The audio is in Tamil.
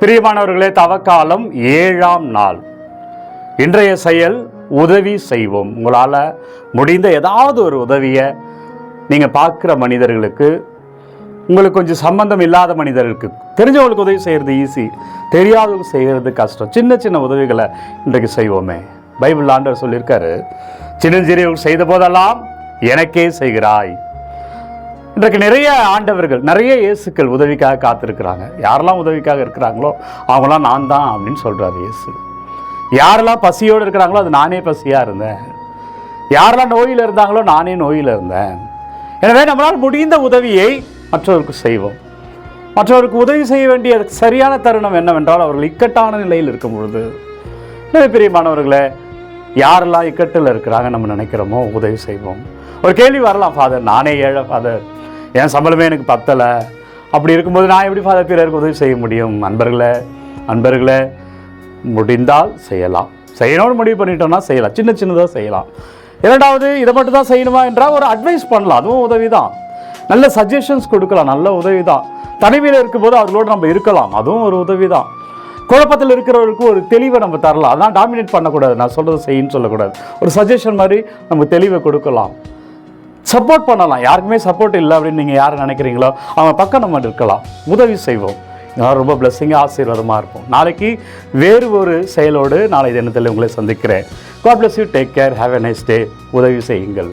பிரியமானவர்களே, தவக்காலம் 7ஆம் நாள். இன்றைய செயல் உதவி செய்வோம். உங்களால் முடிந்த ஏதாவது ஒரு உதவியை நீங்கள் பார்க்குற மனிதர்களுக்கு, உங்களுக்கு கொஞ்சம் சம்பந்தம் இல்லாத மனிதர்களுக்கு, தெரிஞ்சவங்களுக்கு உதவி செய்கிறது ஈஸி, தெரியாதவங்களுக்கு செய்கிறது கஷ்டம். சின்ன சின்ன உதவிகளை இன்றைக்கு செய்வோமே. பைபிள் ஆண்டவர் சொல்லியிருக்காரு, சின்னஞ்சிறியவர்கள் செய்த போதெல்லாம் எனக்கே செய்கிறாய். இன்றைக்கு நிறைய ஆண்டவர்கள், நிறைய இயேசுக்கள் உதவிக்காக காத்திருக்கிறாங்க. யாரெல்லாம் உதவிக்காக இருக்கிறாங்களோ அவங்களாம் நான் தான் அப்படின்னு சொல்கிறார் இயேசு. யாரெல்லாம் பசியோடு இருக்கிறாங்களோ அது நானே பசியாக இருந்தேன். யாரெல்லாம் நோயில் இருந்தாங்களோ நானே நோயில் இருந்தேன். எனவே நம்மளால் முடிந்த உதவியை மற்றவருக்கு செய்வோம். மற்றவருக்கு உதவி செய்ய வேண்டிய சரியான தருணம் என்னவென்றால், அவர்கள் இக்கட்டான நிலையில் இருக்கும் பொழுது. நிறைய பிரியமானவர்களே, யாரெல்லாம் இக்கட்டில் இருக்கிறாங்க நம்ம நினைக்கிறோமோ உதவி செய்வோம். ஒரு கேள்வி வரலாம், ஃபாதர் நானே ஏழை ஃபாதர், என் சம்பளமே எனக்கு பத்தலை, அப்படி இருக்கும்போது நான் எப்படி ஃபாதர் பிறருக்கு உதவி செய்ய முடியும்? அன்பர்களே முடிந்தால் செய்யலாம். செய்யணும்னு முடிவு பண்ணிட்டோம்னா செய்யலாம், சின்ன சின்னதாக செய்யலாம். இரண்டாவது, இதை மட்டும் தான் செய்யணுமா என்றால் ஒரு அட்வைஸ் பண்ணலாம், அதுவும் உதவி தான். நல்ல சஜஷன்ஸ் கொடுக்கலாம், நல்ல உதவி தான். தனிமையில் இருக்கும்போது அவர்களோடு நம்ம இருக்கலாம், அதுவும் ஒரு உதவி தான். குழப்பத்தில் இருக்கிறவருக்கு ஒரு தெளிவை நம்ம தரலாம், அதான் டாமினேட் பண்ணக்கூடாது, நான் சொல்கிறது செய்யின்னு சொல்லக்கூடாது. ஒரு சஜஷன் மாதிரி நம்ம தெளிவை கொடுக்கலாம். சப்போர்ட் பண்ணலாம். யாருக்குமே சப்போர்ட் இல்லை அப்படின்னு நீங்கள் யாரை நினைக்கிறீங்களோ அவங்க பக்கம் நம்ம இருக்கலாம், உதவி செய்வோம். இதெல்லாம் ரொம்ப பிளஸ்ஸிங்காக ஆசீர்வாதமாக இருக்கும். நாளைக்கு வேறு ஒரு செயலோடு நாளை தினத்தில் உங்களை சந்திக்கிறேன். God bless you. Take care. Have a nice day. உதவி செய்யுங்கள்.